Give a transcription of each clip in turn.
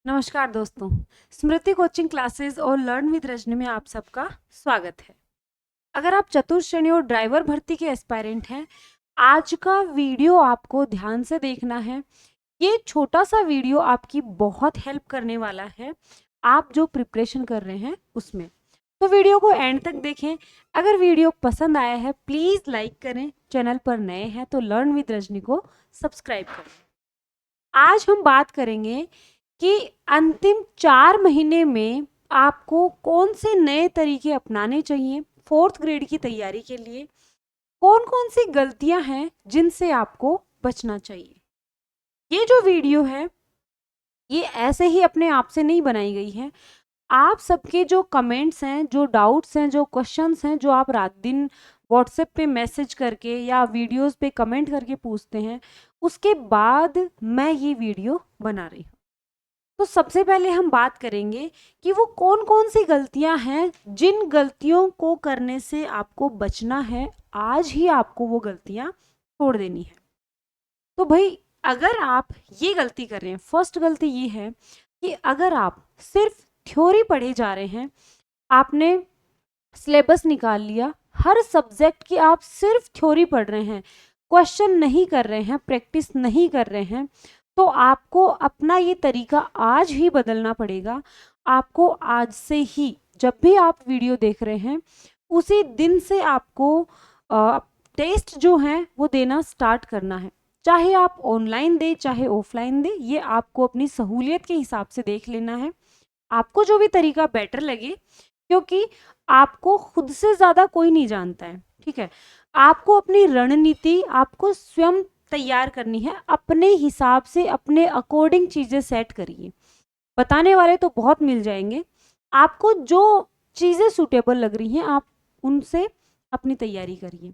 नमस्कार दोस्तों, स्मृति coaching classes और लर्न विद रजनी में आप सबका स्वागत है। अगर आप चतुर्थ श्रेणी और ड्राइवर भर्ती के एस्पायरेंट हैं, आज का वीडियो आपको ध्यान से देखना है। ये छोटा सा वीडियो आपकी बहुत हेल्प करने वाला है, आप जो प्रिपरेशन कर रहे हैं उसमें। तो वीडियो को एंड तक देखें। अगर वीडियो पसंद आया है प्लीज़ लाइक करें, चैनल पर नए हैं तो लर्न विद रजनी को सब्सक्राइब करें। आज हम बात करेंगे कि अंतिम 4 महीने में आपको कौन से नए तरीके अपनाने चाहिए फोर्थ ग्रेड की तैयारी के लिए। कौन कौन सी गलतियां हैं जिनसे आपको बचना चाहिए। ये जो वीडियो है ये ऐसे ही अपने आप से नहीं बनाई गई है। आप सबके जो कमेंट्स हैं, जो डाउट्स हैं, जो क्वेश्चंस हैं, जो आप रात दिन व्हाट्सएप पे मैसेज करके या वीडियोस पे कमेंट करके पूछते हैं, उसके बाद मैं ये वीडियो बना रही हूँ। तो सबसे पहले हम बात करेंगे कि वो कौन कौन सी गलतियां हैं जिन गलतियों को करने से आपको बचना है। आज ही आपको वो गलतियां छोड़ देनी है। तो भाई अगर आप ये गलती कर रहे हैं, फर्स्ट गलती ये है कि अगर आप सिर्फ थ्योरी पढ़े जा रहे हैं, आपने सिलेबस निकाल लिया, हर सब्जेक्ट की आप सिर्फ थ्योरी पढ़ रहे हैं, क्वेश्चन नहीं कर रहे हैं, प्रैक्टिस नहीं कर रहे हैं, तो आपको अपना ये तरीका आज ही बदलना पड़ेगा। आपको आज से ही जब भी आप वीडियो देख रहे हैं उसी दिन से आपको टेस्ट जो हैं वो देना स्टार्ट करना है। चाहे आप ऑनलाइन दें चाहे ऑफलाइन दें, ये आपको अपनी सहूलियत के हिसाब से देख लेना है। आपको जो भी तरीका बेटर लगे, क्योंकि आपको खुद से ज़्यादा कोई नहीं जानता है, ठीक है। आपको अपनी रणनीति आपको स्वयं तैयार करनी है, अपने हिसाब से अपने अकॉर्डिंग चीज़ें सेट करिए। बताने वाले तो बहुत मिल जाएंगे, आपको जो चीज़ें सूटेबल लग रही हैं आप उनसे अपनी तैयारी करिए।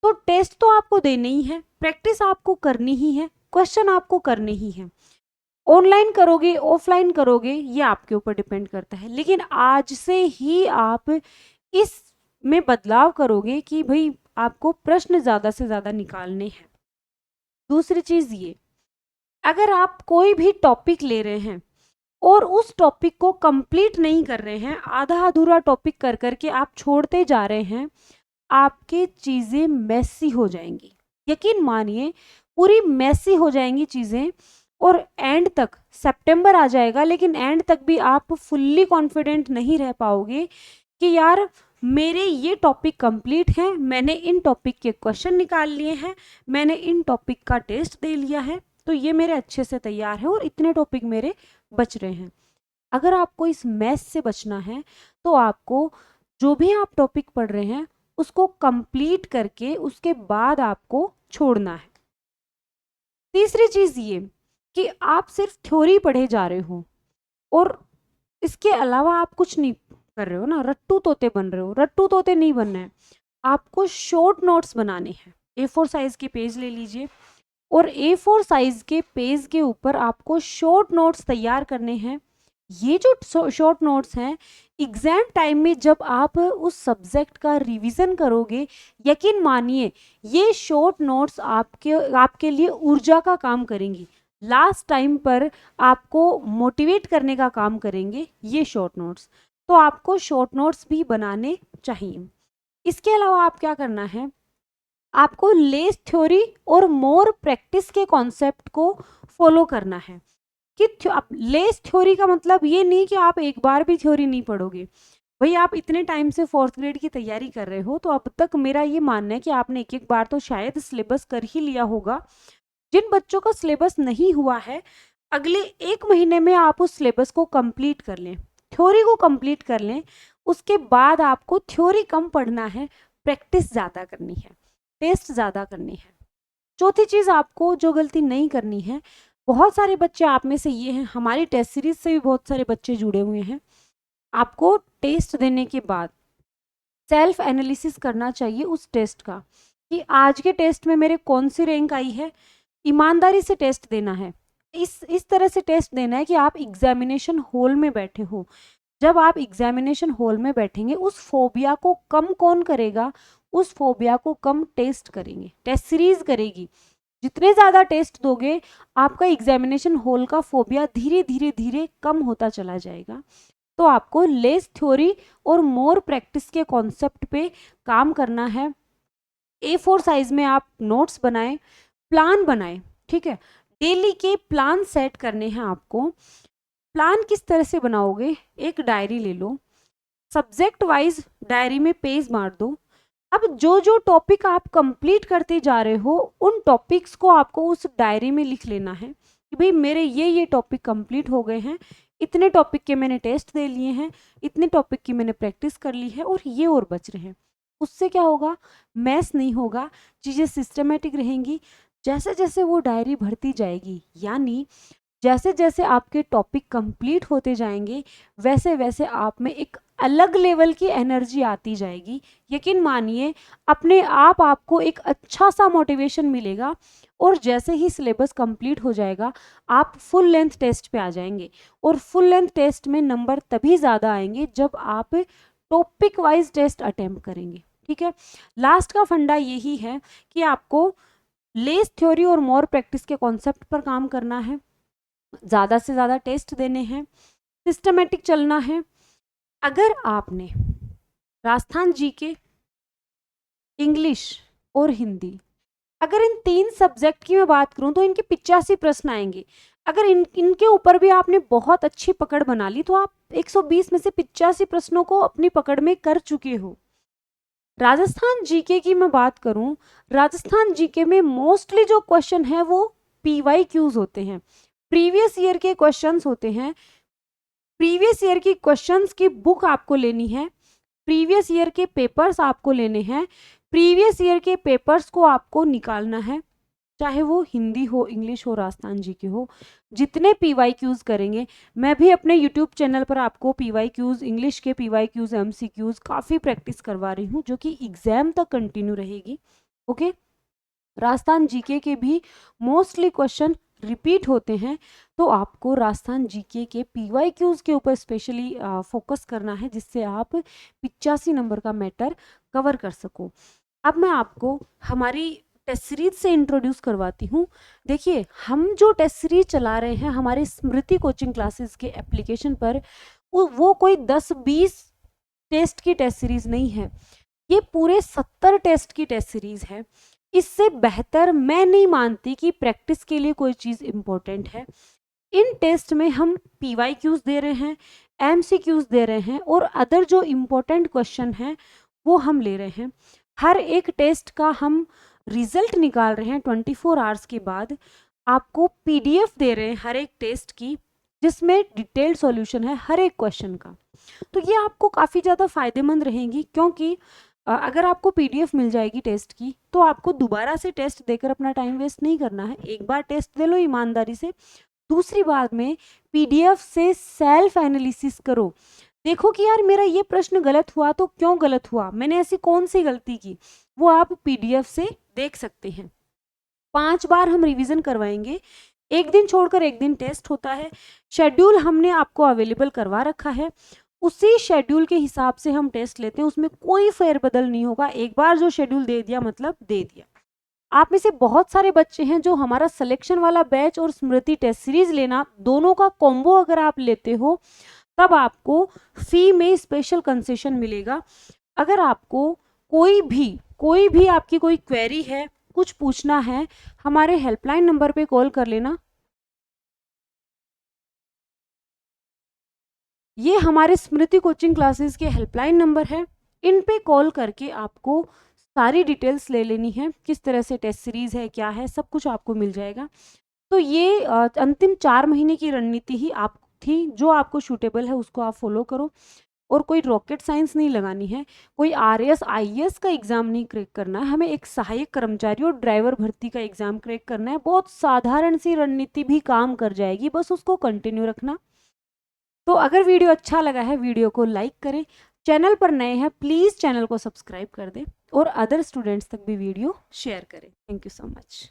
तो टेस्ट तो आपको देने ही है, प्रैक्टिस आपको करनी ही है, क्वेश्चन आपको करने ही है। ऑनलाइन करोगे ऑफलाइन करोगे ये आपके ऊपर डिपेंड करता है, लेकिन आज से ही आप इस में बदलाव करोगे कि भाई आपको प्रश्न ज़्यादा से ज़्यादा निकालने हैं। दूसरी चीज़ ये, अगर आप कोई भी टॉपिक ले रहे हैं और उस टॉपिक को कंप्लीट नहीं कर रहे हैं, आधा अधूरा टॉपिक कर करके आप छोड़ते जा रहे हैं, आपकी चीज़ें मैसी हो जाएंगी। यकीन मानिए पूरी मैसी हो जाएंगी चीज़ें, और एंड तक सितंबर आ जाएगा लेकिन एंड तक भी आप फुल्ली कॉन्फिडेंट नहीं रह पाओगे कि यार मेरे ये टॉपिक कंप्लीट हैं, मैंने इन टॉपिक के क्वेश्चन निकाल लिए हैं, मैंने इन टॉपिक का टेस्ट दे लिया है, तो ये मेरे अच्छे से तैयार है और इतने टॉपिक मेरे बच रहे हैं। अगर आपको इस मैथ से बचना है तो आपको जो भी आप टॉपिक पढ़ रहे हैं उसको कंप्लीट करके उसके बाद आपको छोड़ना है। तीसरी चीज़ ये कि आप सिर्फ थ्योरी पढ़े जा रहे हो और इसके अलावा आप कुछ नहीं कर रहे हो ना, रट्टू तोते बन रहे हो। रट्टू तोते नहीं बनना है, आपको शॉर्ट नोट्स बनाने हैं। A4 साइज के पेज ले लीजिए और A4 साइज के पेज के ऊपर आपको शॉर्ट नोट्स तैयार करने हैं। ये जो शॉर्ट नोट्स हैं, एग्जाम टाइम में जब आप उस सब्जेक्ट का रिवीजन करोगे, यकीन मानिए ये शॉर्ट नोट्स आपके लिए ऊर्जा का काम करेंगी। लास्ट टाइम पर आपको मोटिवेट करने का काम करेंगे ये शॉर्ट नोट्स। तो आपको शॉर्ट नोट्स भी बनाने चाहिए। इसके अलावा आप क्या करना है, आपको लेस थ्योरी और मोर प्रैक्टिस के कॉन्सेप्ट को फॉलो करना है। कि लेस थ्योरी का मतलब ये नहीं कि आप एक बार भी थ्योरी नहीं पढ़ोगे। भाई आप इतने टाइम से फोर्थ ग्रेड की तैयारी कर रहे हो तो अब तक मेरा ये मानना है कि आपने एक एक बार तो शायद सिलेबस कर ही लिया होगा। जिन बच्चों का सिलेबस नहीं हुआ है, अगले 1 महीने में आप उस सिलेबस को कंप्लीट कर लें, थ्योरी को कंप्लीट कर लें। उसके बाद आपको थ्योरी कम पढ़ना है, प्रैक्टिस ज़्यादा करनी है, टेस्ट ज़्यादा करनी है। चौथी चीज़ आपको जो गलती नहीं करनी है, बहुत सारे बच्चे आप में से ये हैं, हमारी टेस्ट सीरीज से भी बहुत सारे बच्चे जुड़े हुए हैं, आपको टेस्ट देने के बाद सेल्फ एनालिसिस करना चाहिए उस टेस्ट का कि आज के टेस्ट में मेरे कौन सी रैंक आई है। ईमानदारी से टेस्ट देना है, इस तरह से टेस्ट देना है कि आप एग्जामिनेशन हॉल में बैठे हो। जब आप एग्जामिनेशन हॉल में बैठेंगे उस फोबिया को कम कौन करेगा, उस फोबिया को कम टेस्ट करेंगे, टेस्ट सीरीज करेगी। जितने ज़्यादा टेस्ट दोगे आपका एग्जामिनेशन हॉल का फोबिया धीरे धीरे धीरे कम होता चला जाएगा। तो आपको लेस थ्योरी और मोर प्रैक्टिस के कॉन्सेप्ट पे काम करना है। A4 साइज में आप नोट्स बनाएं, प्लान बनाएं, ठीक है। डेली के प्लान सेट करने हैं आपको। प्लान किस तरह से बनाओगे, एक डायरी ले लो, सब्जेक्ट वाइज डायरी में पेज मार दो। अब जो जो टॉपिक आप कंप्लीट करते जा रहे हो उन टॉपिक्स को आपको उस डायरी में लिख लेना है कि भाई मेरे ये टॉपिक कंप्लीट हो गए हैं, इतने टॉपिक के मैंने टेस्ट दे लिए हैं, इतने टॉपिक की मैंने प्रैक्टिस कर ली है और ये और बच रहे हैं। उससे क्या होगा, मैस नहीं होगा, चीज़ें सिस्टमेटिक रहेंगी। जैसे जैसे वो डायरी भरती जाएगी, यानी जैसे जैसे आपके टॉपिक कंप्लीट होते जाएंगे वैसे वैसे आप में एक अलग लेवल की एनर्जी आती जाएगी। यकीन मानिए अपने आप आपको एक अच्छा सा मोटिवेशन मिलेगा और जैसे ही सिलेबस कंप्लीट हो जाएगा आप फुल लेंथ टेस्ट पे आ जाएंगे। और फुल लेंथ टेस्ट में नंबर तभी ज़्यादा आएंगे जब आप टॉपिक वाइज टेस्ट अटेम्प्ट करेंगे, ठीक है। लास्ट का फंडा यही है कि आपको लेस थ्योरी और मोर प्रैक्टिस के कॉन्सेप्ट पर काम करना है, ज़्यादा से ज़्यादा टेस्ट देने हैं, सिस्टमेटिक चलना है। अगर आपने राजस्थान जीके, इंग्लिश और हिंदी, अगर इन 3 सब्जेक्ट की मैं बात करूं तो इनके 85 प्रश्न आएंगे। अगर इनके ऊपर भी आपने बहुत अच्छी पकड़ बना ली तो आप 120 में से 85 प्रश्नों को अपनी पकड़ में कर चुके हो। राजस्थान जीके की मैं बात करूं, राजस्थान जीके में मोस्टली जो क्वेश्चन है वो PYQs होते हैं, प्रीवियस ईयर के क्वेश्चंस होते हैं। प्रीवियस ईयर की क्वेश्चंस की बुक आपको लेनी है, प्रीवियस ईयर के पेपर्स आपको लेने हैं, प्रीवियस ईयर के पेपर्स को आपको निकालना है, चाहे वो हिंदी हो, इंग्लिश हो, राजस्थान जीके हो। जितने PYQs करेंगे, मैं भी अपने यूट्यूब चैनल पर आपको PYQs, इंग्लिश के PYQs, MCQs काफ़ी प्रैक्टिस करवा रही हूँ जो कि एग्जाम तक कंटिन्यू रहेगी, ओके। राजस्थान जीके के भी मोस्टली क्वेश्चन रिपीट होते हैं, तो आपको राजस्थान जीके के PYQs के ऊपर स्पेशली फोकस करना है जिससे आप 85 नंबर का मैटर कवर कर सको। अब मैं आपको हमारी टेस्ट सीरीज से इंट्रोड्यूस करवाती हूँ। देखिए हम जो टेस्ट सीरीज चला रहे हैं हमारे स्मृति कोचिंग क्लासेस के एप्लीकेशन पर, वो कोई 10-20 टेस्ट की टेस्ट सीरीज नहीं है, ये पूरे 70 टेस्ट की टेस्ट सीरीज है। इससे बेहतर मैं नहीं मानती कि प्रैक्टिस के लिए कोई चीज़ इम्पोर्टेंट है। इन टेस्ट में हम PYQs दे रहे हैं, MCQs दे रहे हैं और अदर जो इम्पोर्टेंट क्वेश्चन हैं वो हम ले रहे हैं। हर एक टेस्ट का हम रिजल्ट निकाल रहे हैं 24 आवर्स के बाद। आपको PDF दे रहे हैं हर एक टेस्ट की जिसमें डिटेल्ड सॉल्यूशन है हर एक क्वेश्चन का। तो ये आपको काफ़ी ज़्यादा फायदेमंद रहेंगी, क्योंकि अगर आपको PDF मिल जाएगी टेस्ट की तो आपको दोबारा से टेस्ट देकर अपना टाइम वेस्ट नहीं करना है। एक बार टेस्ट दे लो ईमानदारी से, दूसरी बार में PDF से सेल्फ एनालिसिस करो, देखो कि यार मेरा ये प्रश्न गलत हुआ तो क्यों गलत हुआ, मैंने ऐसी कौन सी गलती की, वो आप PDF से देख सकते हैं। 5 बार हम रिवीजन करवाएंगे, एक दिन छोड़कर एक दिन टेस्ट होता है। शेड्यूल हमने आपको अवेलेबल करवा रखा है, उसी शेड्यूल के हिसाब से हम टेस्ट लेते हैं, उसमें कोई फेरबदल नहीं होगा। एक बार जो शेड्यूल दे दिया मतलब दे दिया। आप में से बहुत सारे बच्चे हैं जो हमारा सिलेक्शन वाला बैच और स्मृति टेस्ट सीरीज लेना, दोनों का कॉम्बो अगर आप लेते हो तब आपको फी में स्पेशल कंसेशन मिलेगा। अगर आपको कोई भी आपकी कोई क्वेरी है, कुछ पूछना है, हमारे हेल्पलाइन नंबर पे कॉल कर लेना। ये हमारे स्मृति कोचिंग क्लासेस के हेल्पलाइन नंबर है, इन पे कॉल करके आपको सारी डिटेल्स ले लेनी है, किस तरह से टेस्ट सीरीज है, क्या है, सब कुछ आपको मिल जाएगा। तो ये अंतिम 4 महीने की रणनीति ही आप थी, जो आपको सूटेबल है उसको आप फॉलो करो। और कोई रॉकेट साइंस नहीं लगानी है, कोई RAS IAS का एग्जाम नहीं क्रैक करना है, हमें एक सहायक कर्मचारी और ड्राइवर भर्ती का एग्जाम क्रैक करना है। बहुत साधारण सी रणनीति भी काम कर जाएगी, बस उसको कंटिन्यू रखना। तो अगर वीडियो अच्छा लगा है वीडियो को लाइक करें, चैनल पर नए हैं प्लीज़ चैनल को सब्सक्राइब कर दें और अदर स्टूडेंट्स तक भी वीडियो शेयर करें। Thank you so much.